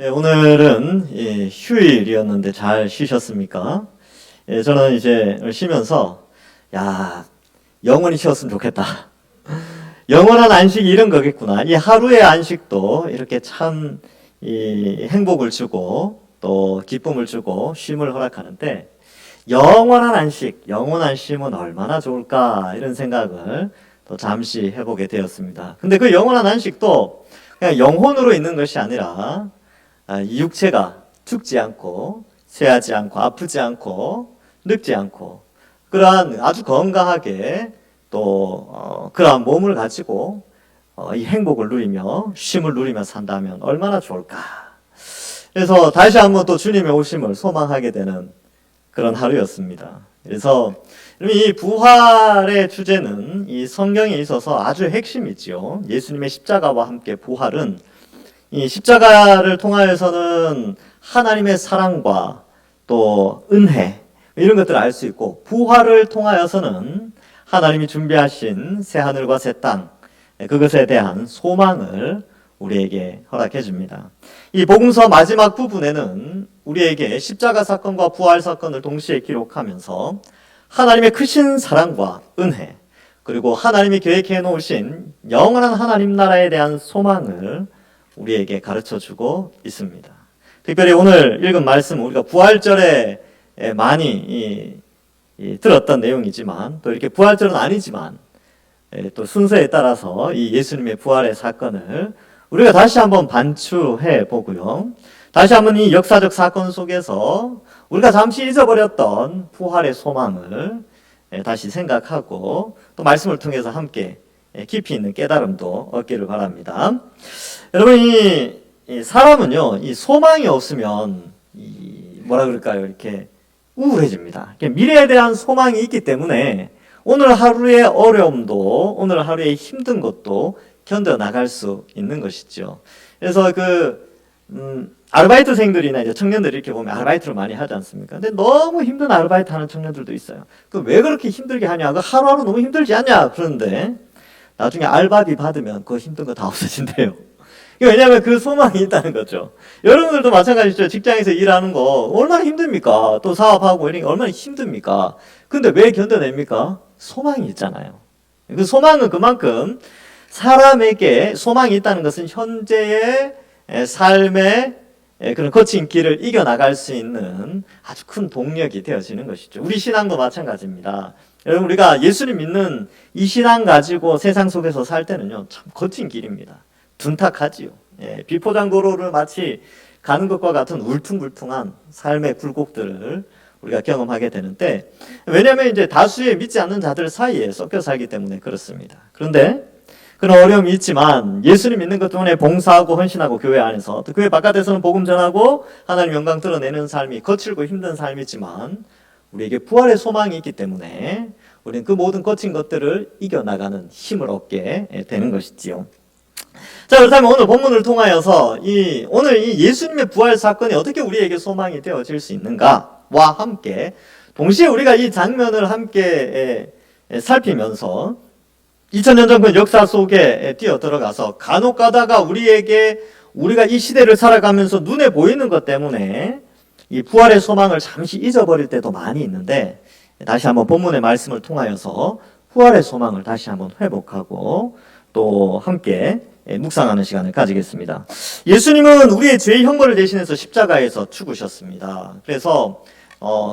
네, 오늘은 휴일이었는데 잘 쉬셨습니까? 저는 이제 쉬면서 영원히 쉬었으면 좋겠다. 영원한 안식이 이런 거겠구나. 이 하루의 안식도 이렇게 참 행복을 주고 또 기쁨을 주고 쉼을 허락하는데 영원한 안식, 영원한 쉼은 얼마나 좋을까 이런 생각을 또 잠시 해보게 되었습니다. 근데 그 영원한 안식도 그냥 영혼으로 있는 것이 아니라 이 육체가 죽지 않고 쇠하지 않고 아프지 않고 늙지 않고 그러한 아주 건강하게 또 그러한 몸을 가지고 이 행복을 누리며 쉼을 누리며 산다면 얼마나 좋을까. 그래서 다시 한번 또 주님의 오심을 소망하게 되는 그런 하루였습니다. 그래서 이 부활의 주제는 이 성경에 있어서 아주 핵심이지요. 예수님의 십자가와 함께 부활은 이 십자가를 통하여서는 하나님의 사랑과 또 은혜 이런 것들을 알 수 있고 부활을 통하여서는 하나님이 준비하신 새 하늘과 새 땅 그것에 대한 소망을 우리에게 허락해 줍니다. 이 복음서 마지막 부분에는 우리에게 십자가 사건과 부활 사건을 동시에 기록하면서 하나님의 크신 사랑과 은혜 그리고 하나님이 계획해 놓으신 영원한 하나님 나라에 대한 소망을 우리에게 가르쳐주고 있습니다. 특별히 오늘 읽은 말씀 우리가 부활절에 많이 들었던 내용이지만 또 이렇게 부활절은 아니지만 또 순서에 따라서 이 예수님의 부활의 사건을 우리가 다시 한번 반추해 보고요. 다시 한번 이 역사적 사건 속에서 우리가 잠시 잊어버렸던 부활의 소망을 다시 생각하고 또 말씀을 통해서 함께 깊이 있는 깨달음도 얻기를 바랍니다. 여러분 이 사람은요 이 소망이 없으면 뭐라 그럴까요 이렇게 우울해집니다. 미래에 대한 소망이 있기 때문에 오늘 하루의 어려움도 오늘 하루의 힘든 것도 견뎌 나갈 수 있는 것이죠. 그래서 아르바이트생들이나 이제 청년들이 이렇게 보면 아르바이트를 많이 하지 않습니까? 근데 너무 힘든 아르바이트 하는 청년들도 있어요. 왜 그렇게 힘들게 하냐? 하루하루 너무 힘들지 않냐? 그러는데 나중에 알바비 받으면 그 힘든 거 다 없어진대요. 왜냐하면 그 소망이 있다는 거죠. 여러분들도 마찬가지죠. 직장에서 일하는 거 얼마나 힘듭니까? 또 사업하고 이런 게 얼마나 힘듭니까? 근데 왜 견뎌냅니까? 소망이 있잖아요. 그 소망은 그만큼 사람에게 소망이 있다는 것은 현재의 삶의 그런 거친 길을 이겨나갈 수 있는 아주 큰 동력이 되어지는 것이죠. 우리 신앙도 마찬가지입니다. 여러분 우리가 예수님 믿는 이 신앙 가지고 세상 속에서 살 때는요 참 거친 길입니다. 둔탁하지요. 비포장도로를 마치 가는 것과 같은 울퉁불퉁한 삶의 굴곡들을 우리가 경험하게 되는데 왜냐하면 이제 다수의 믿지 않는 자들 사이에 섞여 살기 때문에 그렇습니다. 그런데 그런 어려움이 있지만 예수님 믿는 것 때문에 봉사하고 헌신하고 교회 안에서 또 교회 바깥에서는 복음 전하고 하나님 영광 드러내는 삶이 거칠고 힘든 삶이지만 우리에게 부활의 소망이 있기 때문에 우리는 그 모든 거친 것들을 이겨나가는 힘을 얻게 되는 것이지요. 자, 그렇다면 오늘 본문을 통하여서 오늘 이 예수님의 부활 사건이 어떻게 우리에게 소망이 되어질 수 있는가와 함께 동시에 우리가 이 장면을 함께 살피면서 2000년 전 그 역사 속에 뛰어들어가서 간혹 가다가 우리가 이 시대를 살아가면서 눈에 보이는 것 때문에 이 부활의 소망을 잠시 잊어버릴 때도 많이 있는데 다시 한번 본문의 말씀을 통하여서 부활의 소망을 다시 한번 회복하고 또 함께 묵상하는 시간을 가지겠습니다. 예수님은 우리의 죄의 형벌을 대신해서 십자가에서 죽으셨습니다. 그래서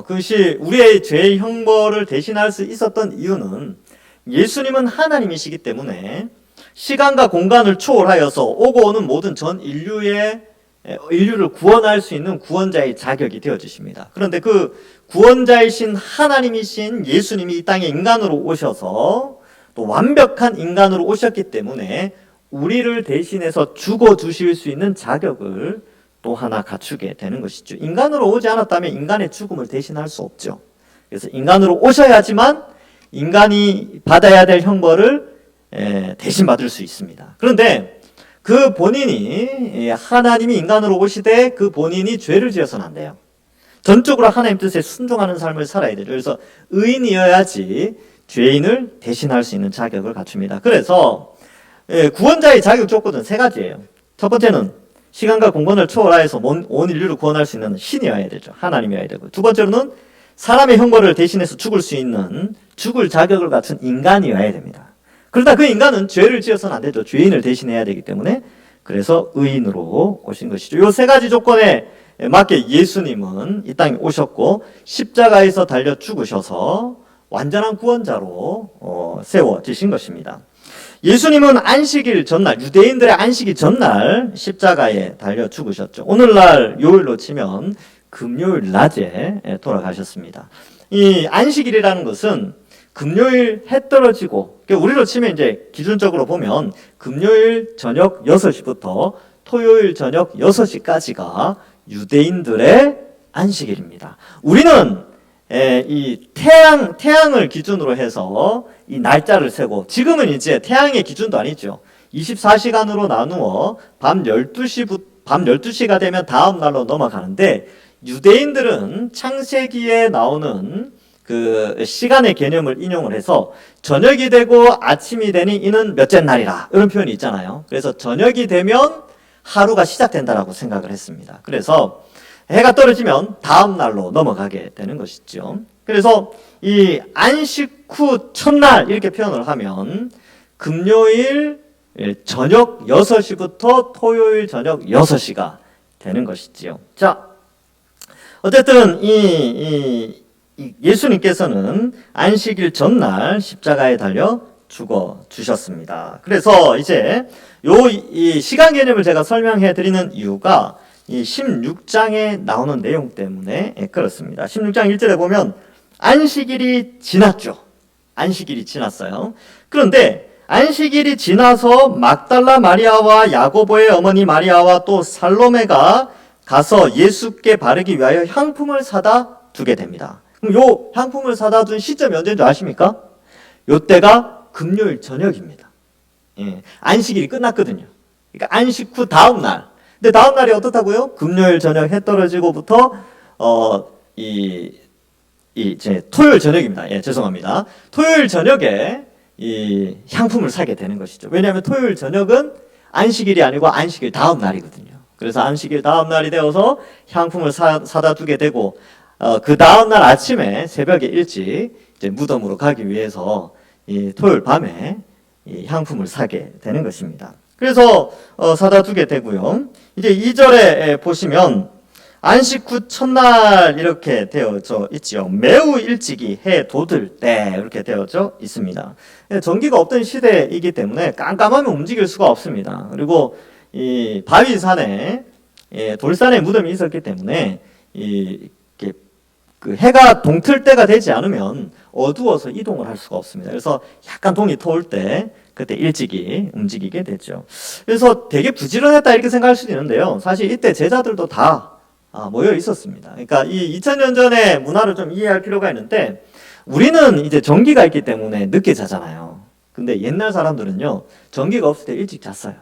그것이 우리의 죄의 형벌을 대신할 수 있었던 이유는 예수님은 하나님이시기 때문에 시간과 공간을 초월하여서 오고 오는 모든 전 인류를 구원할 수 있는 구원자의 자격이 되어지십니다. 그런데 그 구원자이신 하나님이신 예수님이 이 땅에 인간으로 오셔서 또 완벽한 인간으로 오셨기 때문에 우리를 대신해서 죽어주실 수 있는 자격을 또 하나 갖추게 되는 것이죠. 인간으로 오지 않았다면 인간의 죽음을 대신할 수 없죠. 그래서 인간으로 오셔야지만 인간이 받아야 될 형벌을 대신 받을 수 있습니다. 그런데 그 본인이 하나님이 인간으로 오시되 그 본인이 죄를 지어서는 안 돼요. 전적으로 하나님 뜻에 순종하는 삶을 살아야 되죠. 그래서 의인이어야지 죄인을 대신할 수 있는 자격을 갖춥니다. 그래서 구원자의 자격 조건은 세 가지예요. 첫 번째는 시간과 공간을 초월하여서 온 인류를 구원할 수 있는 신이어야 되죠. 하나님이어야 되고. 두 번째로는 사람의 형벌을 대신해서 죽을 수 있는 죽을 자격을 갖춘 인간이어야 됩니다. 그러다 그 인간은 죄를 지어서는 안 되죠. 죄인을 대신해야 되기 때문에 그래서 의인으로 오신 것이죠. 이 세 가지 조건에 맞게 예수님은 이 땅에 오셨고 십자가에서 달려 죽으셔서 완전한 구원자로 세워지신 것입니다. 예수님은 안식일 전날, 유대인들의 안식일 전날 십자가에 달려 죽으셨죠. 오늘날 요일로 치면 금요일 낮에 돌아가셨습니다. 이 안식일이라는 것은 금요일 해 떨어지고, 우리로 치면 이제 기준적으로 보면 금요일 저녁 6시부터 토요일 저녁 6시까지가 유대인들의 안식일입니다. 우리는 이 태양을 기준으로 해서 이 날짜를 세고, 지금은 이제 태양의 기준도 아니죠. 24시간으로 나누어 밤 12시가 되면 다음 날로 넘어가는데, 유대인들은 창세기에 나오는 그 시간의 개념을 인용을 해서 저녁이 되고 아침이 되니 이는 몇째 날이라, 이런 표현이 있잖아요. 그래서 저녁이 되면 하루가 시작된다라고 생각을 했습니다. 그래서 해가 떨어지면 다음 날로 넘어가게 되는 것이죠. 그래서 이 안식 후 첫날 이렇게 표현을 하면 금요일 저녁 6시부터 토요일 저녁 6시가 되는 것이지요. 자, 어쨌든 이 예수님께서는 안식일 전날 십자가에 달려 죽어 주셨습니다. 그래서 이제 이 시간 개념을 제가 설명해 드리는 이유가 이 16장에 나오는 내용 때문에 그렇습니다. 16장 1절에 보면 안식일이 지났죠. 안식일이 지났어요. 그런데 안식일이 지나서 막달라 마리아와 야고보의 어머니 마리아와 또 살로메가 가서 예수께 바르기 위하여 향품을 사다 두게 됩니다. 그럼 요 향품을 사다 둔 시점이 언제인 줄 아십니까? 요때가 금요일 저녁입니다. 예, 안식일이 끝났거든요. 그러니까 안식 후 다음 날. 근데 다음 날이 어떻다고요? 금요일 저녁 해 떨어지고부터 이제 토요일 저녁입니다. 예, 죄송합니다. 토요일 저녁에 이 향품을 사게 되는 것이죠. 왜냐하면 토요일 저녁은 안식일이 아니고 안식일 다음 날이거든요. 그래서 안식일 다음 날이 되어서 향품을 사다 두게 되고, 그 다음 날 아침에 새벽에 일찍 이제 무덤으로 가기 위해서 이 토요일 밤에 이 향품을 사게 되는 것입니다. 그래서 사다 두게 되고요. 이제 2절에 보시면 안식 후 첫날 이렇게 되어져 있지요. 매우 일찍이 해 돋을 때 이렇게 되어져 있습니다. 전기가 없던 시대이기 때문에 깜깜하면 움직일 수가 없습니다. 그리고 이 바위산에 돌산에 무덤이 있었기 때문에 그 해가 동틀 때가 되지 않으면 어두워서 이동을 할 수가 없습니다. 그래서 약간 동이 터올 때 그때 일찍이 움직이게 됐죠. 그래서 되게 부지런했다 이렇게 생각할 수도 있는데요. 사실 이때 제자들도 다 모여 있었습니다. 그러니까 이 2000년 전의 문화를 좀 이해할 필요가 있는데, 우리는 이제 전기가 있기 때문에 늦게 자잖아요. 근데 옛날 사람들은요, 전기가 없을 때 일찍 잤어요.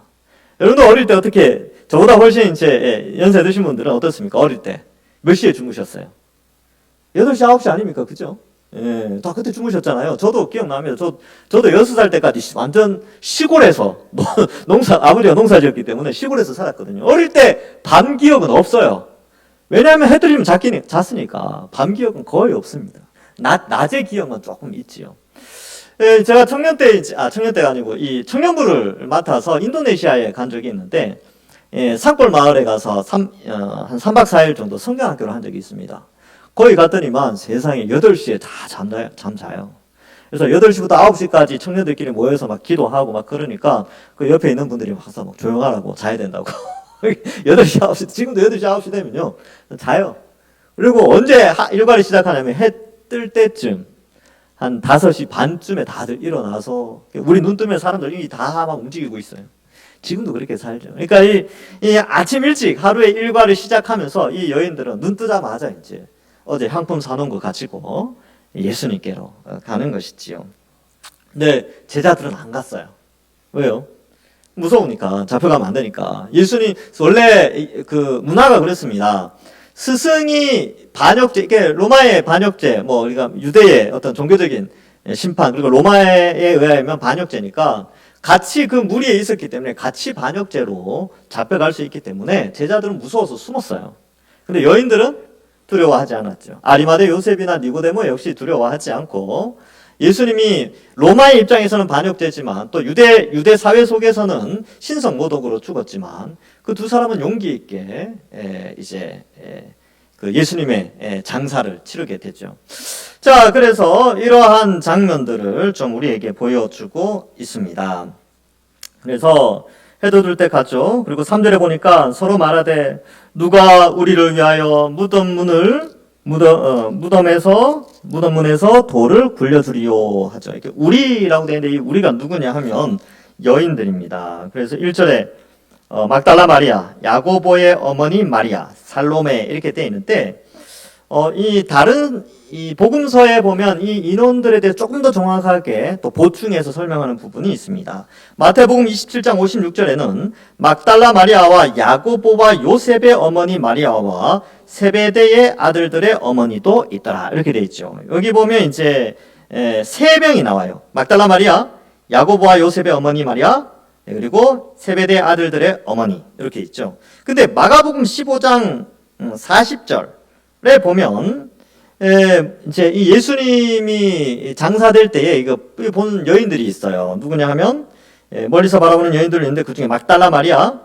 여러분도 어릴 때 어떻게, 저보다 훨씬 이제 연세 드신 분들은 어떻습니까? 어릴 때 몇 시에 주무셨어요? 8시, 9시 아닙니까? 그죠? 예, 다 그때 주무셨잖아요. 저도 기억납니다. 저도 6살 때까지 완전 시골에서, 아버지가 농사 지었기 때문에 시골에서 살았거든요. 어릴 때 밤 기억은 없어요. 왜냐하면 해들이면 잤으니까 밤 기억은 거의 없습니다. 낮의 기억은 조금 있지요. 예, 제가 청년때가 아니고 이 청년부를 맡아서 인도네시아에 간 적이 있는데, 산골 마을에 가서 한 3박 4일 정도 성경학교를 한 적이 있습니다. 거기 갔더니만 세상에 8시에 다 잠자요. 그래서 8시부터 9시까지 청년들끼리 모여서 막 기도하고 막 그러니까 그 옆에 있는 분들이 와서 막 조용하라고, 자야 된다고. 8시, 9시, 지금도 8시, 9시 되면요, 자요. 그리고 언제 일과를 시작하냐면 해 뜰 때쯤, 한 5시 반쯤에 다들 일어나서, 우리 눈 뜨면 사람들이 다 막 움직이고 있어요. 지금도 그렇게 살죠. 그러니까 이 아침 일찍 하루의 일과를 시작하면서 이 여인들은 눈 뜨자마자 이제 어제 향품 사놓은 거 가지고 예수님께로 가는 것이지요. 근데 제자들은 안 갔어요. 왜요? 무서우니까, 잡혀가면 안 되니까. 예수님, 원래 그 문화가 그렇습니다. 스승이 반역죄, 이게 로마의 반역죄, 우리가 유대의 어떤 종교적인 심판, 그리고 로마에 의하면 반역죄니까 같이 그 무리에 있었기 때문에 같이 반역죄로 잡혀갈 수 있기 때문에 제자들은 무서워서 숨었어요. 근데 여인들은 두려워하지 않았죠. 아리마대 요셉이나 니고데모 역시 두려워하지 않고 예수님이 로마의 입장에서는 반역죄지만 또 유대 사회 속에서는 신성 모독으로 죽었지만 그 두 사람은 용기 있게 그 예수님의 장사를 치르게 되죠. 자, 그래서 이러한 장면들을 좀 우리에게 보여주고 있습니다. 그래서 해돋을 때 갔죠. 그리고 3절에 보니까 서로 말하되 누가 우리를 위하여 무덤 문에서 돌을 굴려주리요 하죠. 이렇게 우리라고 되어 있는데 이 우리가 누구냐 하면 여인들입니다. 그래서 1절에 막달라 마리아, 야고보의 어머니 마리아, 살로메 이렇게 되어 있는데 이 다른 이 복음서에 보면 이 인원들에 대해 조금 더 정확하게 또 보충해서 설명하는 부분이 있습니다. 마태복음 27장 56절에는 막달라 마리아와 야고보와 요셉의 어머니 마리아와 세베대의 아들들의 어머니도 있더라. 이렇게 되어 있죠. 여기 보면 이제 세 명이 나와요. 막달라 마리아, 야고보와 요셉의 어머니 마리아, 그리고 세베대의 아들들의 어머니 이렇게 있죠. 근데 마가복음 15장 40절에 보면 이제 이 예수님이 장사될 때에 이거 본 여인들이 있어요. 누구냐 하면 멀리서 바라보는 여인들이 있는데 그 중에 막달라 마리아,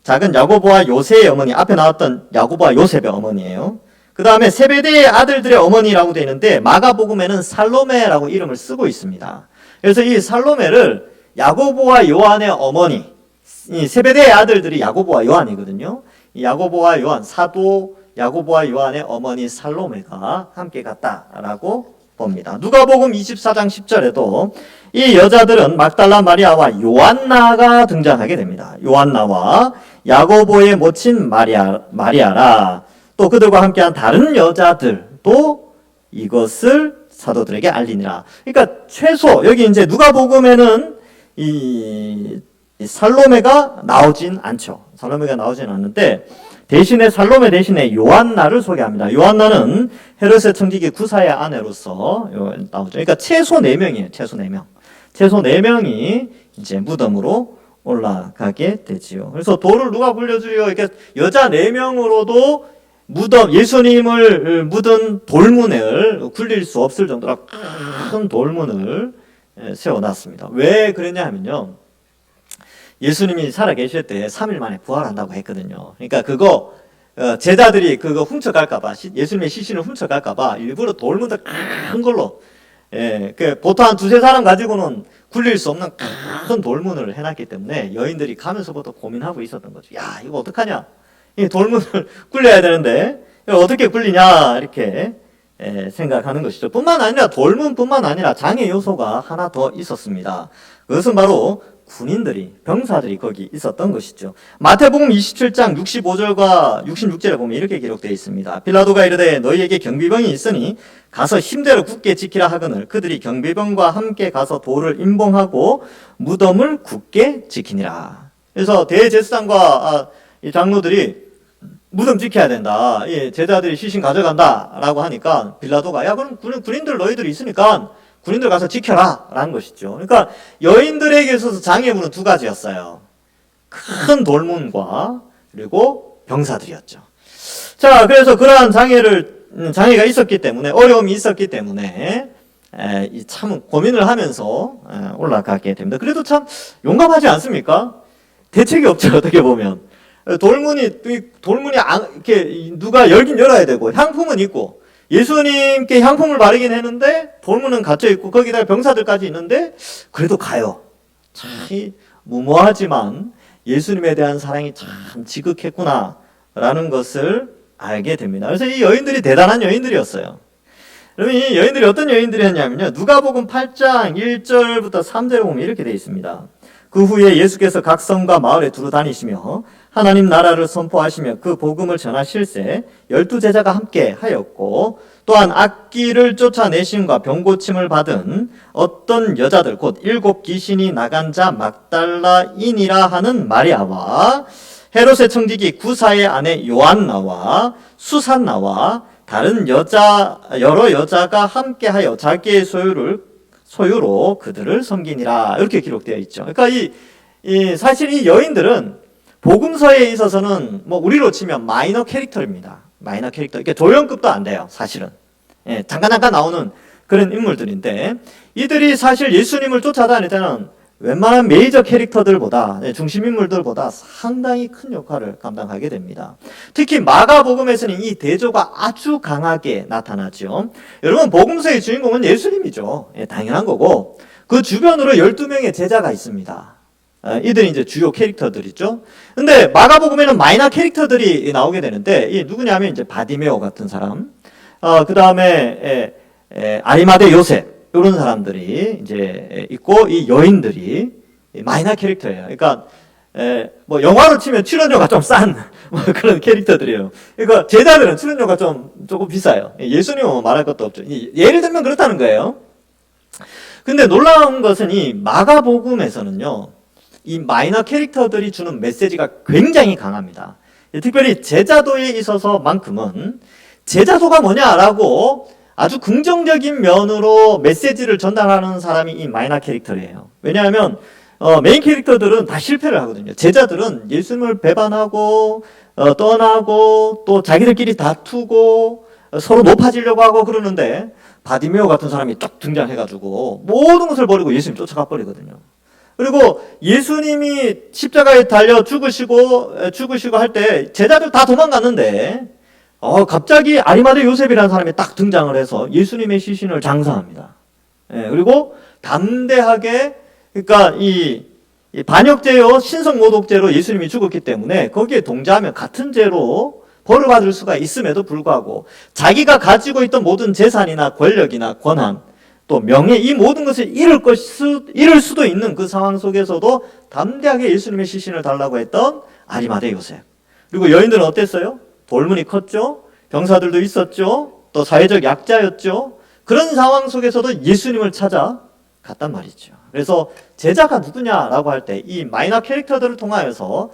작은 야고보와 요새의 어머니, 앞에 나왔던 야고보와 요셉의 어머니예요. 그 다음에 세베대의 아들들의 어머니라고 되어 있는데 마가복음에는 살로메라고 이름을 쓰고 있습니다. 그래서 이 살로메를 야고보와 요한의 어머니, 이 세베대의 아들들이 야고보와 요한이거든요. 이 야고보와 요한, 사도 야고보와 요한의 어머니 살로메가 함께 갔다라고 봅니다. 누가복음 24장 10절에도 이 여자들은 막달라 마리아와 요한나가 등장하게 됩니다. 요한나와 야고보의 모친 마리아라. 또 그들과 함께한 다른 여자들도 이것을 사도들에게 알리니라. 그러니까 최소 여기 이제 누가복음에는 이 살로메가 나오진 않죠. 살로메가 나오진 않는데 대신에 살로메 대신에 요한나를 소개합니다. 요한나는 헤롯의 청지기 구사의 아내로서 나오죠. 그러니까 최소 4명이에요. 최소 4명. 최소 4명이 이제 무덤으로 올라가게 되지요. 그래서 돌을 누가 굴려주려 이렇게 여자 4명으로도 무덤 예수님을 묻은 돌문을 굴릴 수 없을 정도로 큰 돌문을 세워놨습니다. 왜 그랬냐 하면요. 예수님이 살아계실 때 3일 만에 부활한다고 했거든요. 그러니까 그거 제자들이 그거 훔쳐갈까봐 예수님의 시신을 훔쳐갈까봐 일부러 돌문을 큰 걸로 보통 한 2-3사람 가지고는 굴릴 수 없는 큰 돌문을 해놨기 때문에 여인들이 가면서부터 고민하고 있었던 거죠. 야, 이거 어떡하냐? 이 돌문을 굴려야 되는데 어떻게 굴리냐 이렇게 생각하는 것이죠. 뿐만 아니라 돌문뿐만 아니라 장애 요소가 하나 더 있었습니다. 그것은 바로 군인들이 병사들이 거기 있었던 것이죠. 마태복음 27장 65절과 66절에 보면 이렇게 기록되어 있습니다. 빌라도가 이르되 너희에게 경비병이 있으니 가서 힘대로 굳게 지키라 하거늘 그들이 경비병과 함께 가서 돌을 임봉하고 무덤을 굳게 지키니라. 그래서 대제사장과 이 장로들이 무덤 지켜야 된다. 제자들이 시신 가져간다라고 하니까 빌라도가 야 그럼 군인들 너희들이 있으니까 군인들 가서 지켜라 라는 것이죠. 그러니까 여인들에게 있어서 장애물은 2가지였어요. 큰 돌문과 그리고 병사들이었죠. 자, 그래서 그러한 장애가 있었기 때문에 어려움이 있었기 때문에 참 고민을 하면서 올라가게 됩니다. 그래도 참 용감하지 않습니까? 대책이 없죠. 어떻게 보면 돌문이 이렇게 누가 열긴 열어야 되고 향품은 있고 예수님께 향품을 바르긴 했는데 돌문은 갇혀 있고 거기다 병사들까지 있는데 그래도 가요. 참 무모하지만 예수님에 대한 사랑이 참 지극했구나라는 것을 알게 됩니다. 그래서 이 여인들이 대단한 여인들이었어요. 그러면 이 여인들이 어떤 여인들이었냐면요. 누가복음 8장 1절부터 3절에 보면 이렇게 되어 있습니다. 그 후에 예수께서 각 성과 마을에 두루 다니시며 하나님 나라를 선포하시며 그 복음을 전하실세 12제자가 함께 하였고 또한 악귀를 쫓아내심과 병고침을 받은 어떤 여자들 곧 7 귀신이 나간 자 막달라인이라 하는 마리아와 헤롯의 청지기 구사의 아내 요한나와 수산나와 다른 여러 여자가 함께하여 자기의 소유로 그들을 섬기니라 이렇게 기록되어 있죠. 그러니까 사실 이 여인들은 복음서에 있어서는 뭐 우리로 치면 마이너 캐릭터입니다. 마이너 캐릭터. 이게 조연급도 안 돼요, 사실은. 예, 잠깐 나오는 그런 인물들인데 이들이 사실 예수님을 쫓아다닐 때는 웬만한 메이저 캐릭터들보다 중심 인물들보다 상당히 큰 역할을 감당하게 됩니다. 특히 마가복음에서는 이 대조가 아주 강하게 나타나죠. 여러분 복음서의 주인공은 예수님이죠. 예, 당연한 거고 그 주변으로 12명의 제자가 있습니다. 이들이 이제 주요 캐릭터들이죠. 근데 마가복음에는 마이너 캐릭터들이 나오게 되는데 이 누구냐면 이제 바디메오 같은 사람, 그 다음에 아리마대 요셉 이런 사람들이 이제 있고 이 여인들이 마이너 캐릭터예요. 그러니까 뭐 영화로 치면 출연료가 좀 싼 뭐 그런 캐릭터들이에요. 그러니까 제자들은 출연료가 조금 비싸요. 예수님은 말할 것도 없죠. 예를 들면 그렇다는 거예요. 근데 놀라운 것은 이 마가복음에서는요, 이 마이너 캐릭터들이 주는 메시지가 굉장히 강합니다. 특별히 제자도에 있어서만큼은 제자도가 뭐냐라고 아주 긍정적인 면으로 메시지를 전달하는 사람이 이 마이너 캐릭터예요. 왜냐하면 메인 캐릭터들은 다 실패를 하거든요. 제자들은 예수님을 배반하고 떠나고 또 자기들끼리 다투고 서로 높아지려고 하고 그러는데 바디메오 같은 사람이 딱 등장해가지고 모든 것을 버리고 예수님 쫓아가 버리거든요. 그리고 예수님이 십자가에 달려 죽으시고 할 때 제자들 다 도망갔는데 갑자기 아리마대 요셉이라는 사람이 딱 등장을 해서 예수님의 시신을 장사합니다. 예, 그리고 담대하게, 그러니까 이 반역죄요, 신성모독죄로 예수님이 죽었기 때문에 거기에 동조하면 같은 죄로 벌을 받을 수가 있음에도 불구하고 자기가 가지고 있던 모든 재산이나 권력이나 권한, 또 명예, 이 모든 것을 잃을 수도 있는 그 상황 속에서도 담대하게 예수님의 시신을 달라고 했던 아리마대 요셉. 그리고 여인들은 어땠어요? 돌문이 컸죠. 병사들도 있었죠. 또 사회적 약자였죠. 그런 상황 속에서도 예수님을 찾아갔단 말이죠. 그래서 제자가 누구냐라고 할 때 이 마이너 캐릭터들을 통하여서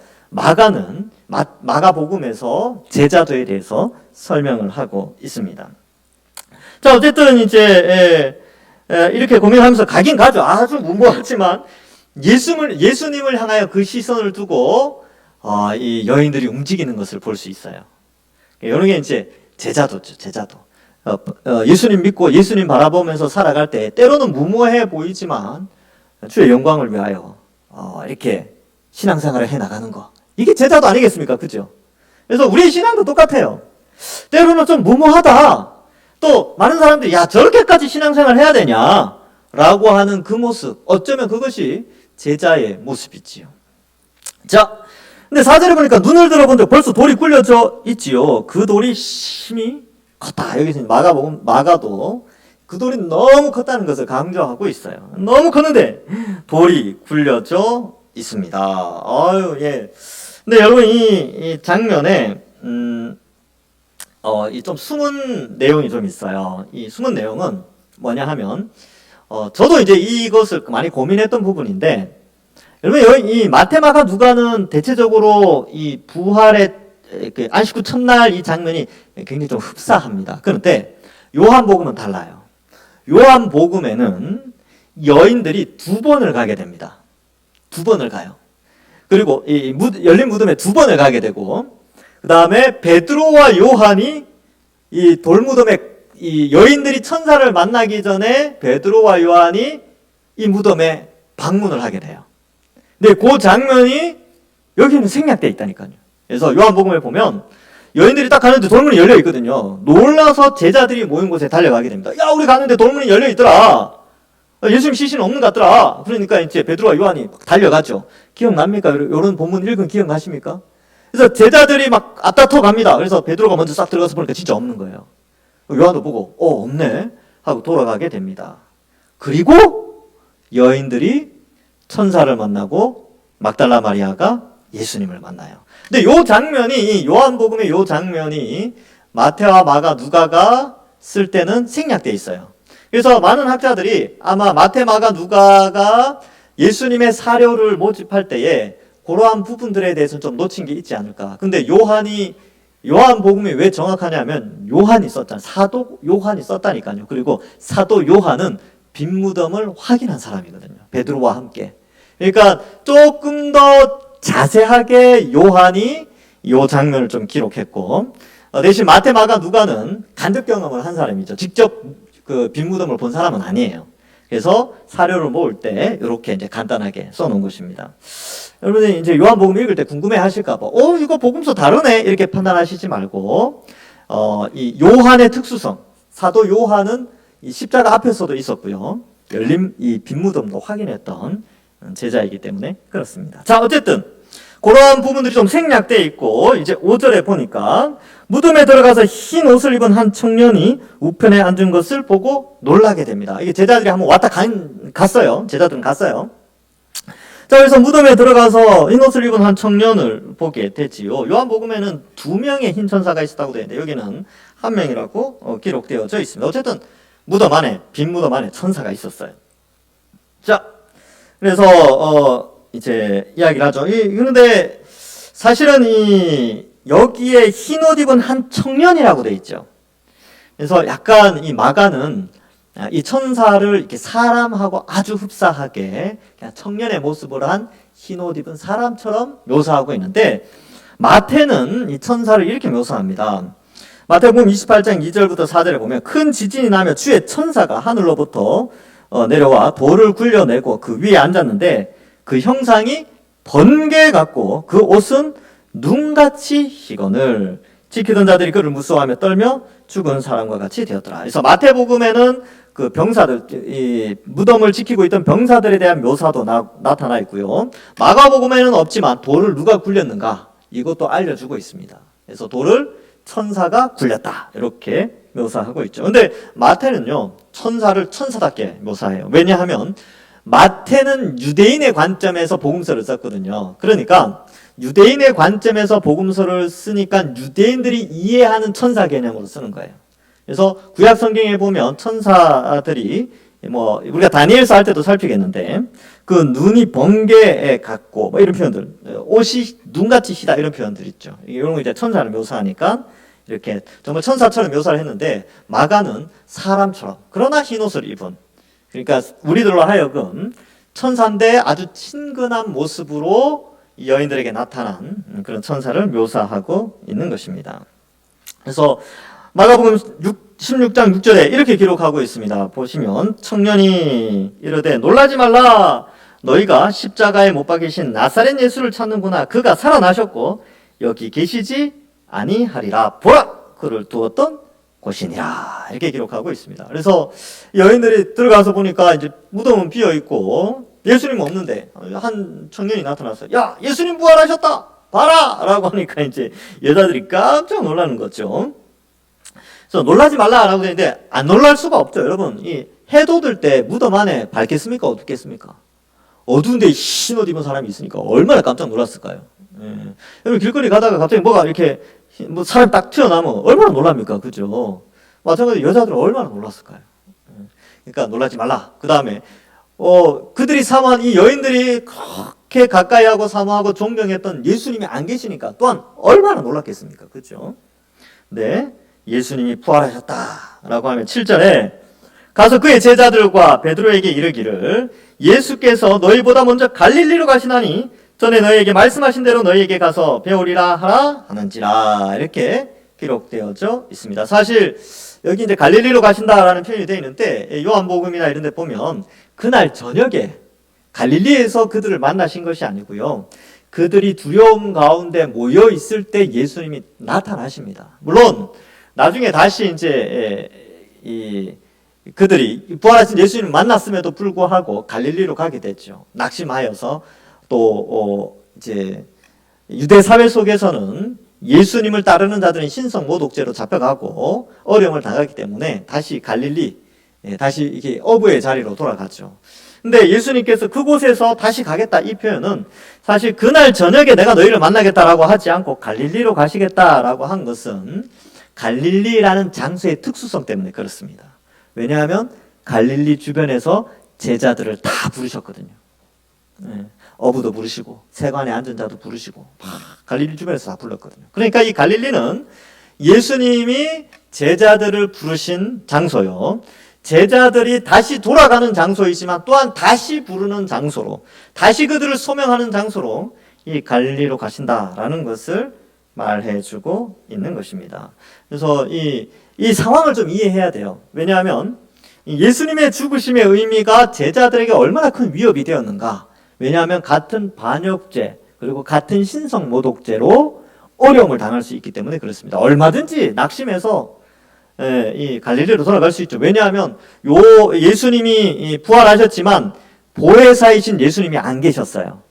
마가복음에서 제자도에 대해서 설명을 하고 있습니다. 자, 어쨌든 이제 이렇게 고민하면서 가긴 가죠. 아주 무모하지만 예수님을 향하여 그 시선을 두고 이 여인들이 움직이는 것을 볼 수 있어요. 이런 게 이제 제자도죠, 제자도. 예수님 믿고 예수님 바라보면서 살아갈 때 때로는 무모해 보이지만 주의 영광을 위하여 이렇게 신앙생활을 해 나가는 거. 이게 제자도 아니겠습니까? 그죠? 그래서 우리의 신앙도 똑같아요. 때로는 좀 무모하다. 또 많은 사람들이 야 저렇게까지 신앙생활 해야 되냐? 라고 하는 그 모습. 어쩌면 그것이 제자의 모습이지요. 자, 근데 4절에 보니까 눈을 들어본데 벌써 돌이 굴려져 있지요. 그 돌이 심히 컸다. 여기서 마가도 그 돌이 너무 컸다는 것을 강조하고 있어요. 너무 컸는데 돌이 굴려져 있습니다. 아유, 예. 근데 여러분 이 장면에 이 좀 숨은 내용이 좀 있어요. 이 숨은 내용은 뭐냐 하면 저도 이제 이것을 많이 고민했던 부분인데, 여러분 이 마태, 마가, 누가는 대체적으로 이 부활의 안식구 첫날 이 장면이 굉장히 좀 흡사합니다. 그런데 요한복음은 달라요. 요한복음에는 여인들이 2번을 가게 됩니다. 2번을 가요. 그리고 열린 무덤에 2번을 가게 되고, 그 다음에 베드로와 요한이 이 돌무덤에 이 여인들이 천사를 만나기 전에 베드로와 요한이 이 무덤에 방문을 하게 돼요. 근데 그 장면이 여기는 생략되어 있다니까요. 그래서 요한복음에 보면 여인들이 딱 가는데 돌문이 열려 있거든요. 놀라서 제자들이 모인 곳에 달려가게 됩니다. 야, 우리 가는데 돌문이 열려 있더라. 예수님 시신은 없는 것 같더라. 그러니까 이제 베드로와 요한이 달려가죠. 기억납니까? 이런 본문 읽은 기억나십니까? 그래서 제자들이 막 앞다퉈 갑니다. 그래서 베드로가 먼저 싹 들어가서 보니까 진짜 없는 거예요. 요한도 보고 없네 하고 돌아가게 됩니다. 그리고 여인들이 천사를 만나고 막달라 마리아가 예수님을 만나요. 근데 요 장면이, 요한복음의 요 장면이 마태와 마가, 누가가 쓸 때는 생략되어 있어요. 그래서 많은 학자들이 아마 마태, 마가, 누가가 예수님의 사료를 모집할 때에 그러한 부분들에 대해서 좀 놓친 게 있지 않을까. 근데 요한복음이 왜 정확하냐면 요한이 썼잖아요. 사도 요한이 썼다니까요. 그리고 사도 요한은 빈 무덤을 확인한 사람이거든요. 베드로와 함께. 그러니까 조금 더 자세하게 요한이 이 장면을 좀 기록했고, 대신 마태, 마가, 누가는 간접 경험을 한 사람이죠. 직접 그 빈 무덤을 본 사람은 아니에요. 그래서 사료를 모을 때 이렇게 이제 간단하게 써놓은 것입니다. 여러분이 이제 요한복음 읽을 때 궁금해하실까봐, 이거 복음서 다르네 이렇게 판단하시지 말고, 이 요한의 특수성, 사도 요한은 이 십자가 앞에서도 있었고요. 열린 이 빈 무덤도 확인했던 제자이기 때문에 그렇습니다. 자, 어쨌든 그러한 부분들이 좀 생략되어 있고, 이제 5절에 보니까 무덤에 들어가서 흰 옷을 입은 한 청년이 우편에 앉은 것을 보고 놀라게 됩니다. 이게 제자들이 한번 왔다 갔어요. 제자들은 갔어요. 자, 그래서 무덤에 들어가서 흰 옷을 입은 한 청년을 보게 되지요. 요한복음에는 2명의 흰 천사가 있었다고 되어 있는데 여기는 1명이라고 기록되어져 있습니다. 어쨌든 무덤 안에, 빈 무덤 안에 천사가 있었어요. 자, 그래서 이제 이야기를 하죠. 그런데 사실은 여기에 흰 옷 입은 한 청년이라고 돼 있죠. 그래서 약간 이 마가는 이 천사를 이렇게 사람하고 아주 흡사하게 그냥 청년의 모습을 한 흰 옷 입은 사람처럼 묘사하고 있는데, 마태는 이 천사를 이렇게 묘사합니다. 마태복음 28장 2절부터 4절에 보면 큰 지진이 나며 주의 천사가 하늘로부터 내려와 돌을 굴려내고 그 위에 앉았는데 그 형상이 번개 같고 그 옷은 눈같이 희거늘. 지키던 자들이 그를 무서워하며 떨며 죽은 사람과 같이 되었더라. 그래서 마태복음에는 그 병사들, 이 무덤을 지키고 있던 병사들에 대한 묘사도 나타나 있고요. 마가복음에는 없지만 돌을 누가 굴렸는가 이것도 알려주고 있습니다. 그래서 돌을 천사가 굴렸다 이렇게 묘사하고 있죠. 근데 마태는요 천사를 천사답게 묘사해요. 왜냐하면 마태는 유대인의 관점에서 복음서를 썼거든요. 그러니까 유대인의 관점에서 복음서를 쓰니까 유대인들이 이해하는 천사 개념으로 쓰는 거예요. 그래서 구약 성경에 보면 천사들이 우리가 다니엘서 할 때도 살피겠는데 그 눈이 번개에 같고 이런 표현들, 옷이 눈같이 희다 이런 표현들 있죠. 이런 거 이제 천사를 묘사하니까 이렇게 정말 천사처럼 묘사를 했는데 마가는 사람처럼 그러나 흰 옷을 입은, 그러니까 우리들로 하여금 천사인데 아주 친근한 모습으로 여인들에게 나타난 그런 천사를 묘사하고 있는 것입니다. 그래서 마가복음 16장 6절에 이렇게 기록하고 있습니다. 보시면 청년이 이르되 놀라지 말라. 너희가 십자가에 못 박이신 나사렛 예수를 찾는구나. 그가 살아나셨고 여기 계시지 아니하리라. 보라, 그를 두었던 곳이니라. 이렇게 기록하고 있습니다. 그래서 여인들이 들어가서 보니까 이제 무덤은 비어 있고 예수님 없는데 한 청년이 나타났어요. 야, 예수님 부활하셨다. 봐라! 라고 하니까 이제 여자들이 깜짝 놀라는 거죠. 그래서 놀라지 말라라고 되는데 안 놀랄 수가 없죠. 여러분, 이 해도 들 때 무덤 안에 밝겠습니까? 어둡겠습니까? 어두운데 흰 옷 입은 사람이 있으니까 얼마나 깜짝 놀랐을까요? 여러분 길거리 가다가 갑자기 뭐가 이렇게 사람 딱 튀어나오면 얼마나 놀랍니까? 그죠? 마찬가지로 여자들은 얼마나 놀랐을까요? 그러니까 놀라지 말라. 그 다음에 그들이 사모한 이 여인들이 그렇게 가까이하고 사모하고 존경했던 예수님이 안 계시니까 또한 얼마나 놀랐겠습니까? 그죠? 네, 예수님이 부활하셨다라고 하면 7절에 가서 그의 제자들과 베드로에게 이르기를 예수께서 너희보다 먼저 갈릴리로 가시나니 전에 너희에게 말씀하신 대로 너희에게 가서 배우리라 하라 하는지라. 이렇게 기록되어져 있습니다. 사실 여기 이제 갈릴리로 가신다라는 표현이 되어 있는데 요한복음이나 이런 데 보면 그날 저녁에 갈릴리에서 그들을 만나신 것이 아니고요. 그들이 두려움 가운데 모여 있을 때 예수님이 나타나십니다. 물론 나중에 다시 이제 그들이 부활하신 예수님을 만났음에도 불구하고 갈릴리로 가게 됐죠. 낙심하여서 또 이제 유대 사회 속에서는 예수님을 따르는 자들은 신성 모독죄로 잡혀가고 어려움을 당하기 때문에 다시 갈릴리, 다시 이게 어부의 자리로 돌아갔죠. 근데 예수님께서 그곳에서 다시 가겠다 이 표현은 사실 그날 저녁에 내가 너희를 만나겠다라고 하지 않고 갈릴리로 가시겠다라고 한 것은 갈릴리라는 장소의 특수성 때문에 그렇습니다. 왜냐하면 갈릴리 주변에서 제자들을 다 부르셨거든요. 어부도 부르시고 세관에 앉은 자도 부르시고 갈릴리 주변에서 다 불렀거든요. 그러니까 이 갈릴리는 예수님이 제자들을 부르신 장소요. 제자들이 다시 돌아가는 장소이지만 또한 다시 부르는 장소로, 다시 그들을 소명하는 장소로 이 갈릴리로 가신다라는 것을 말해주고 있는 것입니다. 그래서 이 상황을 좀 이해해야 돼요. 왜냐하면 예수님의 죽으심의 의미가 제자들에게 얼마나 큰 위협이 되었는가. 왜냐하면 같은 반역죄 그리고 같은 신성모독죄로 어려움을 당할 수 있기 때문에 그렇습니다. 얼마든지 낙심해서 이 갈릴리로 돌아갈 수 있죠. 왜냐하면 예수님이 부활하셨지만 보혜사이신 예수님이 안 계셨어요.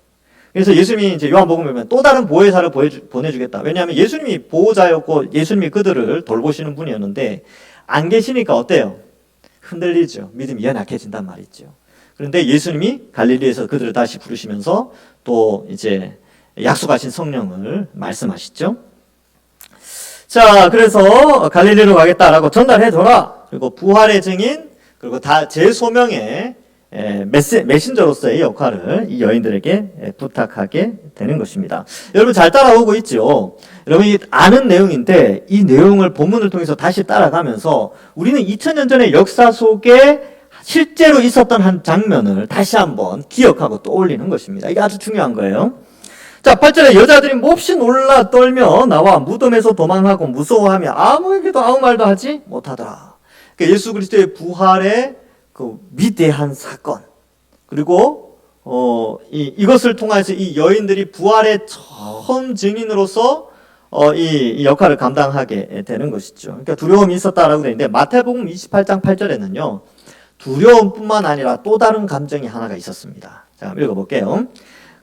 그래서 예수님이 이제 요한복음에 보면 또 다른 보혜사를 보내주겠다. 왜냐하면 예수님이 보호자였고 예수님이 그들을 돌보시는 분이었는데 안 계시니까 어때요? 흔들리죠. 믿음이 연약해진단 말이죠. 그런데 예수님이 갈릴리에서 그들을 다시 부르시면서 또 이제 약속하신 성령을 말씀하시죠. 자, 그래서 갈릴리로 가겠다라고 전달해줘라. 그리고 부활의 증인, 그리고 다 재소명의 메신저로서의 역할을 이 여인들에게 부탁하게 되는 것입니다. 여러분 잘 따라오고 있죠? 여러분이 아는 내용인데 이 내용을 본문을 통해서 다시 따라가면서 우리는 2000년 전의 역사 속에 실제로 있었던 한 장면을 다시 한번 기억하고 떠올리는 것입니다. 이게 아주 중요한 거예요. 자, 8절에 여자들이 몹시 놀라 떨며 나와 무덤에서 도망하고 무서워하며 아무 얘기도 아무 말도 하지 못하더라. 그러니까 예수 그리스도의 부활의 그 위대한 사건, 그리고 이것을 통해서 이 여인들이 부활의 처음 증인으로서 이 역할을 감당하게 되는 것이죠. 그러니까 두려움이 있었다라고 되어 있는데 마태복음 28장 8절에는요. 두려움뿐만 아니라 또 다른 감정이 하나가 있었습니다. 자, 읽어볼게요.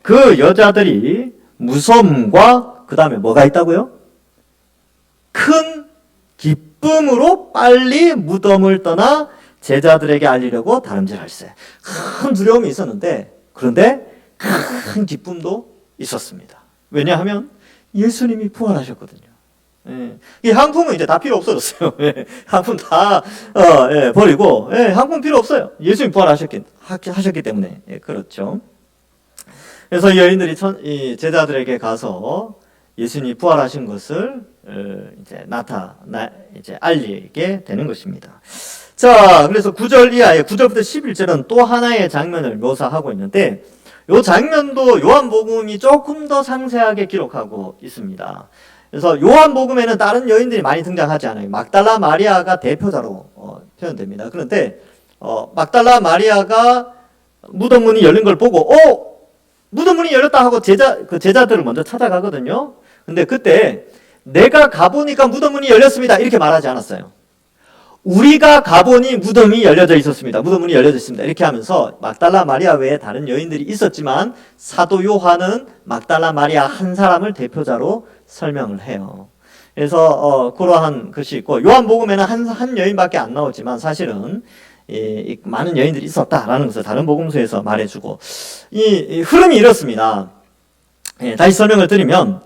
그 여자들이 무서움과 그 다음에 뭐가 있다고요? 큰 기쁨으로 빨리 무덤을 떠나 제자들에게 알리려고 다름질할세. 큰 두려움이 있었는데 그런데 큰 기쁨도 있었습니다. 왜냐하면 예수님이 부활하셨거든요. 이 항품은 이제 다 필요 없어졌어요. 항품 다 버리고 항품 필요 없어요. 예수님이 부활하셨기 때문에 그렇죠. 그래서 이 여인들이 이 제자들에게 가서 예수님이 부활하신 것을 이제 알리게 되는 것입니다. 자, 그래서 9절 이하에 9절부터 11절은 또 하나의 장면을 묘사하고 있는데 이 장면도 요한복음이 조금 더 상세하게 기록하고 있습니다. 그래서 요한복음에는 다른 여인들이 많이 등장하지 않아요. 막달라 마리아가 대표자로 표현됩니다. 그런데 막달라 마리아가 무덤 문이 열린 걸 보고 무덤 문이 열렸다 하고 제자들을 먼저 찾아가거든요. 근데 그때 내가 가보니까 무덤 문이 열렸습니다. 이렇게 말하지 않았어요. 우리가 가보니 무덤이 열려져 있었습니다. 무덤 문이 열려져 있습니다. 이렇게 하면서 막달라 마리아 외에 다른 여인들이 있었지만 사도 요한은 막달라 마리아 한 사람을 대표자로 설명을 해요. 그래서 그러한 것이 있고 요한복음에는 한 여인밖에 안 나오지만 사실은 이 많은 여인들이 있었다라는 것을 다른 복음서에서 말해주고 이 흐름이 이렇습니다. 다시 설명을 드리면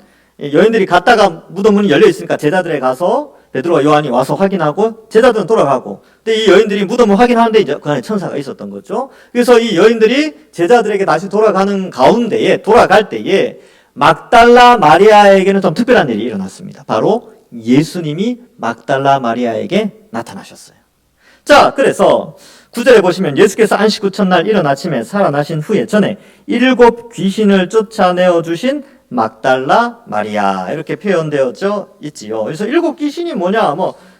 여인들이 갔다가 무덤 문이 열려 있으니까 제자들에 가서 베드로와 요한이 와서 확인하고 제자들은 돌아가고 근데 이 여인들이 무덤을 확인하는데 이제 그 안에 천사가 있었던 거죠. 그래서 이 여인들이 제자들에게 다시 돌아갈 때에 막달라 마리아에게는 좀 특별한 일이 일어났습니다. 바로 예수님이 막달라 마리아에게 나타나셨어요. 자, 그래서 9절에 보시면 예수께서 안식 후 첫날 이른 아침에 살아나신 후에 전에 7 귀신을 쫓아내어 주신 막달라 마리아 이렇게 표현되어져 있지요. 그래서 7 귀신이 뭐냐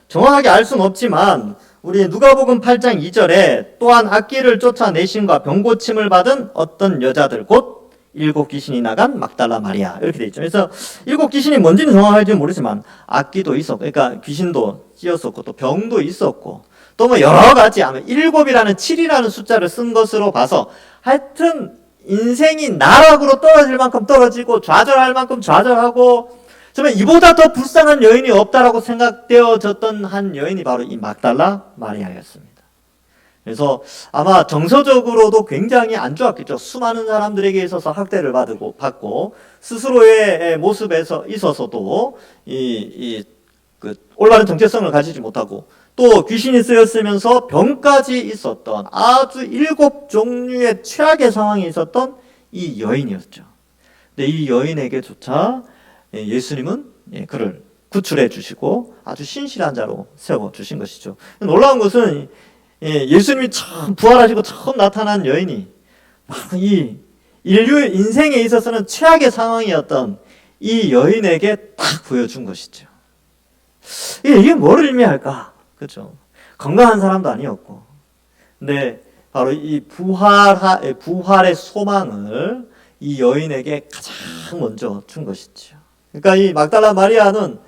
정확하게 알 수는 없지만 우리 누가복음 8장 2절에 또한 악귀를 쫓아내심과 병고침을 받은 어떤 여자들 곧 7 귀신이 나간 막달라 마리아 이렇게 돼 있죠. 그래서 7 귀신이 뭔지는 정확하게 모르지만 악귀도 있었고 그러니까 귀신도 씌었었고 또 병도 있었고 또 여러 가지 7이라는 7이라는 숫자를 쓴 것으로 봐서 하여튼 인생이 나락으로 떨어질 만큼 떨어지고 좌절할 만큼 좌절하고 정말 이보다 더 불쌍한 여인이 없다라고 생각되어졌던 한 여인이 바로 이 막달라 마리아였습니다. 그래서 아마 정서적으로도 굉장히 안 좋았겠죠. 수많은 사람들에게 있어서 학대를 받고 스스로의 모습에서 있어서도 그 올바른 정체성을 가지지 못하고 또 귀신이 쓰였으면서 병까지 있었던 아주 7 종류의 최악의 상황이 있었던 이 여인이었죠. 근데 이 여인에게조차 예수님은 그를 구출해 주시고 아주 신실한 자로 세워 주신 것이죠. 놀라운 것은 예수님이 처음 부활하시고 처음 나타난 여인이 바로 이 인류의 인생에 있어서는 최악의 상황이었던 이 여인에게 딱 보여준 것이죠. 이게 뭐를 의미할까? 그렇죠. 건강한 사람도 아니었고, 근데 바로 이 부활의 소망을 이 여인에게 가장 먼저 준 것이죠. 그러니까 이 막달라 마리아는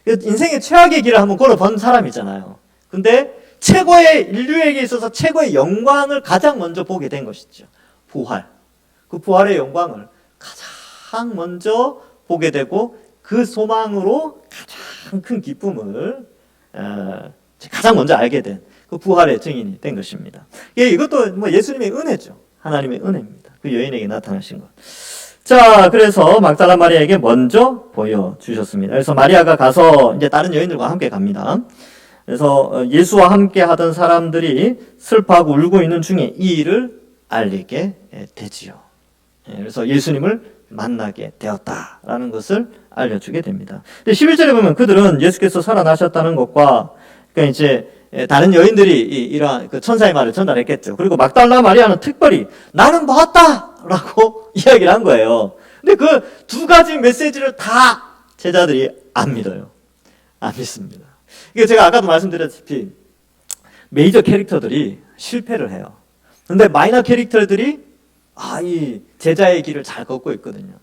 인생의 최악의 길을 한번 걸어본 사람이잖아요. 근데 최고의 인류에게 있어서 최고의 영광을 가장 먼저 보게 된 것이죠. 부활. 그 부활의 영광을 가장 먼저 보게 되고 그 소망으로 가장 큰 기쁨을 가장 먼저 알게 된 그 부활의 증인이 된 것입니다. 이것도 뭐 예수님의 은혜죠. 하나님의 은혜입니다. 그 여인에게 나타나신 것. 자, 그래서 막달라 마리아에게 먼저 보여주셨습니다. 그래서 마리아가 가서 이제 다른 여인들과 함께 갑니다. 그래서 예수와 함께 하던 사람들이 슬퍼하고 울고 있는 중에 이 일을 알리게 되지요. 그래서 예수님을 만나게 되었다라는 것을 알려주게 됩니다. 11절에 보면 그들은 예수께서 살아나셨다는 것과 그러니까 이제 다른 여인들이 이러한 그 천사의 말을 전달했겠죠. 그리고 막달라 마리아는 특별히 나는 봤다라고 이야기를 한 거예요. 근데 그 두 가지 메시지를 다 제자들이 안 믿어요. 안 믿습니다. 이게 제가 아까도 말씀드렸다시피 메이저 캐릭터들이 실패를 해요. 근데 마이너 캐릭터들이 이 제자의 길을 잘 걷고 있거든요.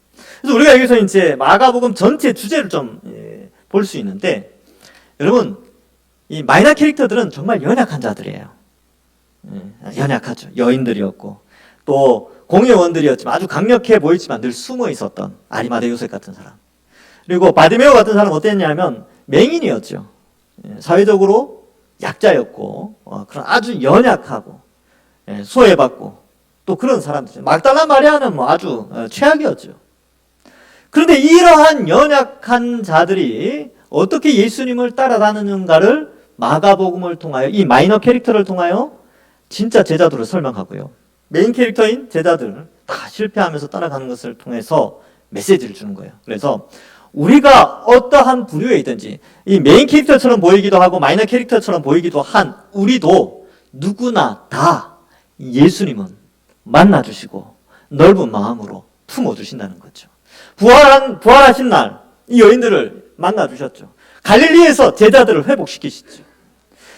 그래서 우리가 여기서 이제 마가복음 전체 주제를 좀 볼 수 있는데, 여러분, 이 마이너 캐릭터들은 정말 연약한 자들이에요. 연약하죠. 여인들이었고, 또 공회원들이었지만 아주 강력해 보이지만 늘 숨어 있었던 아리마대 요셉 같은 사람. 그리고 바디메오 같은 사람은 어땠냐면 맹인이었죠. 사회적으로 약자였고, 그런 아주 연약하고, 소외받고, 또 그런 사람들. 막달라 마리아는 뭐 아주 최악이었죠. 그런데 이러한 연약한 자들이 어떻게 예수님을 따라다니는가를 마가복음을 통하여, 이 마이너 캐릭터를 통하여 진짜 제자들을 설명하고요. 메인 캐릭터인 제자들 다 실패하면서 따라가는 것을 통해서 메시지를 주는 거예요. 그래서 우리가 어떠한 부류에 있든지 이 메인 캐릭터처럼 보이기도 하고 마이너 캐릭터처럼 보이기도 한 우리도 누구나 다 예수님은 만나주시고 넓은 마음으로 품어주신다는 거죠. 부활하신 날 이 여인들을 만나주셨죠. 갈릴리에서 제자들을 회복시키시죠.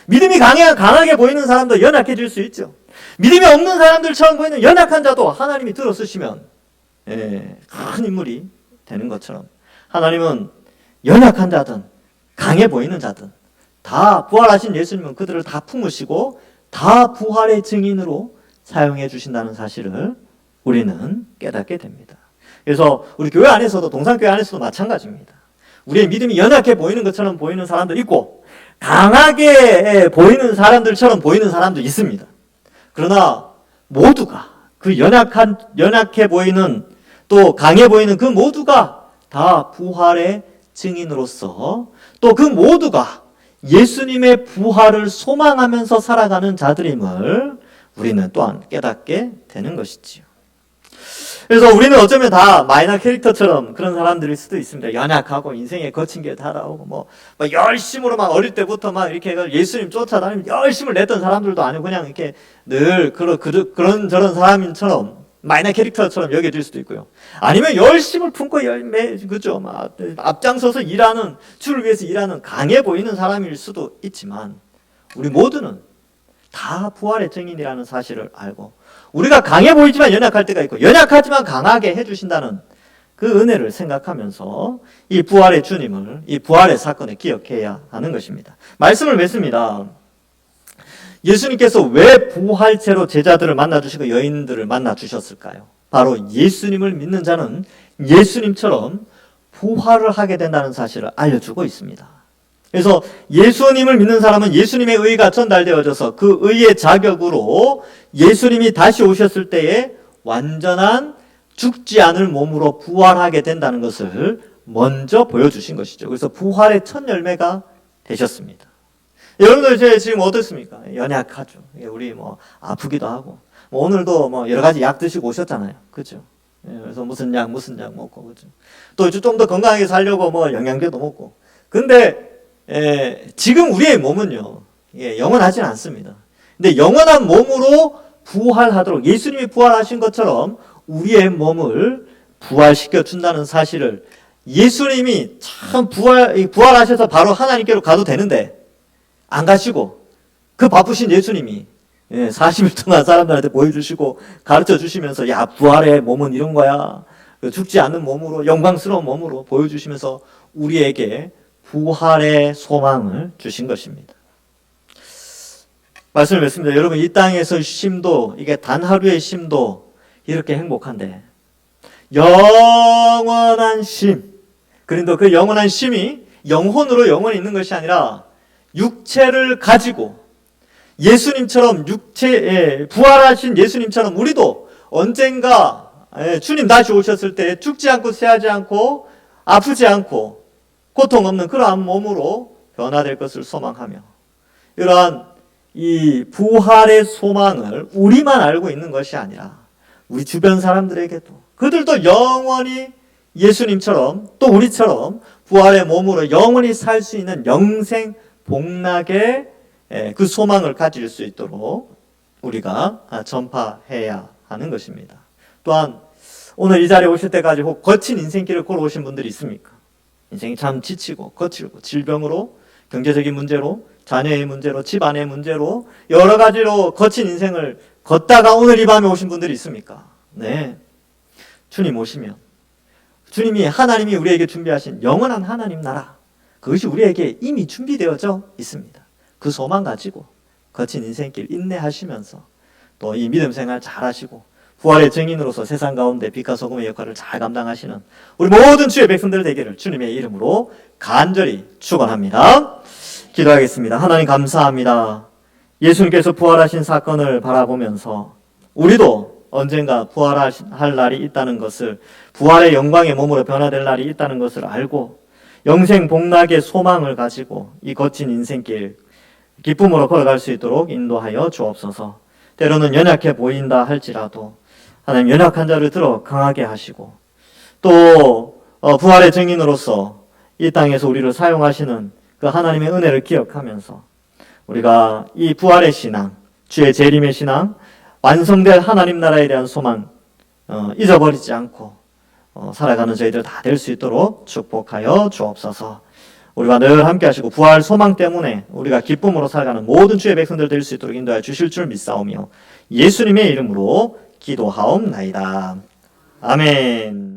믿음이 강하게 보이는 사람도 연약해질 수 있죠. 믿음이 없는 사람들처럼 보이는 연약한 자도 하나님이 들어쓰시면 큰 인물이 되는 것처럼 하나님은 연약한 자든 강해 보이는 자든 다 부활하신 예수님은 그들을 다 품으시고 다 부활의 증인으로 사용해 주신다는 사실을 우리는 깨닫게 됩니다. 그래서 우리 교회 안에서도 동산교회 안에서도 마찬가지입니다. 우리의 믿음이 연약해 보이는 것처럼 보이는 사람도 있고 강하게 보이는 사람들처럼 보이는 사람도 있습니다. 그러나 모두가 그 연약해 보이는 또 강해 보이는 그 모두가 다 부활의 증인으로서 또 그 모두가 예수님의 부활을 소망하면서 살아가는 자들임을 우리는 또한 깨닫게 되는 것이지요. 그래서 우리는 어쩌면 다 마이너 캐릭터처럼 그런 사람들일 수도 있습니다. 연약하고 인생에 거친 길 따라오고 막 열심으로 막 어릴 때부터 막 이렇게 예수님 쫓아다니면 열심을 냈던 사람들도 아니고 그냥 이렇게 늘 그런 저런 사람인처럼 마이너 캐릭터처럼 여겨질 수도 있고요. 아니면 열심을 품고 그죠? 막 앞장서서 일하는 주를 위해서 일하는 강해 보이는 사람일 수도 있지만 우리 모두는 다 부활의 증인이라는 사실을 알고 우리가 강해 보이지만 연약할 때가 있고 연약하지만 강하게 해주신다는 그 은혜를 생각하면서 이 부활의 주님을 이 부활의 사건을 기억해야 하는 것입니다. 말씀을 맺습니다. 예수님께서 왜 부활체로 제자들을 만나주시고 여인들을 만나주셨을까요? 바로 예수님을 믿는 자는 예수님처럼 부활을 하게 된다는 사실을 알려주고 있습니다. 그래서 예수님을 믿는 사람은 예수님의 의가 전달되어져서 그 의의 자격으로 예수님이 다시 오셨을 때에 완전한 죽지 않을 몸으로 부활하게 된다는 것을 먼저 보여주신 것이죠. 그래서 부활의 첫 열매가 되셨습니다. 여러분들 지금 어떻습니까? 연약하죠. 우리 아프기도 하고 오늘도 여러 가지 약 드시고 오셨잖아요. 그렇죠? 그래서 무슨 약 먹고 그렇죠? 또 좀 더 건강하게 살려고 영양제도 먹고. 근데 지금 우리의 몸은요, 영원하지는 않습니다. 근데 영원한 몸으로 부활하도록 예수님이 부활하신 것처럼 우리의 몸을 부활시켜 준다는 사실을 예수님이 참 부활하셔서 바로 하나님께로 가도 되는데 안 가시고 그 바쁘신 예수님이 40일 동안 사람들한테 보여주시고 가르쳐 주시면서 야 부활의 몸은 이런 거야. 죽지 않는 몸으로 영광스러운 몸으로 보여주시면서 우리에게 부활의 소망을 주신 것입니다. 말씀을 맺습니다. 여러분 이 땅에서 쉼도 이게 단 하루의 쉼도 이렇게 행복한데 영원한 쉼 그런데 그 영원한 쉼이 영혼으로 영원히 있는 것이 아니라 육체를 가지고 예수님처럼 부활하신 예수님처럼 우리도 언젠가 주님 다시 오셨을 때 죽지 않고 쇠하지 않고 아프지 않고 고통 없는 그러한 몸으로 변화될 것을 소망하며 이러한 이 부활의 소망을 우리만 알고 있는 것이 아니라 우리 주변 사람들에게도 그들도 영원히 예수님처럼 또 우리처럼 부활의 몸으로 영원히 살 수 있는 영생 복락의 그 소망을 가질 수 있도록 우리가 전파해야 하는 것입니다. 또한 오늘 이 자리에 오실 때까지 혹 거친 인생길을 걸어오신 분들이 있습니까? 인생이 참 지치고 거칠고 질병으로 경제적인 문제로 자녀의 문제로 집안의 문제로 여러 가지로 거친 인생을 걷다가 오늘 이 밤에 오신 분들이 있습니까? 네. 주님 오시면 주님이 하나님이 우리에게 준비하신 영원한 하나님 나라 그것이 우리에게 이미 준비되어져 있습니다. 그 소망 가지고 거친 인생길 인내하시면서 또 이 믿음 생활 잘하시고 부활의 증인으로서 세상 가운데 빛과 소금의 역할을 잘 감당하시는 우리 모든 주의 백성들 되기를 주님의 이름으로 간절히 축원합니다. 기도하겠습니다. 하나님 감사합니다. 예수님께서 부활하신 사건을 바라보면서 우리도 언젠가 부활할 날이 있다는 것을 부활의 영광의 몸으로 변화될 날이 있다는 것을 알고 영생 복락의 소망을 가지고 이 거친 인생길 기쁨으로 걸어갈 수 있도록 인도하여 주옵소서. 때로는 연약해 보인다 할지라도 하나님 연약한 자를 들어 강하게 하시고 또 부활의 증인으로서 이 땅에서 우리를 사용하시는 그 하나님의 은혜를 기억하면서 우리가 이 부활의 신앙, 주의 재림의 신앙, 완성될 하나님 나라에 대한 소망 잊어버리지 않고 살아가는 저희들 다 될 수 있도록 축복하여 주옵소서. 우리가 늘 함께 하시고 부활 소망 때문에 우리가 기쁨으로 살아가는 모든 주의 백성들 될 수 있도록 인도하여 주실 줄 믿사오며 예수님의 이름으로 기도하옵나이다. 아멘.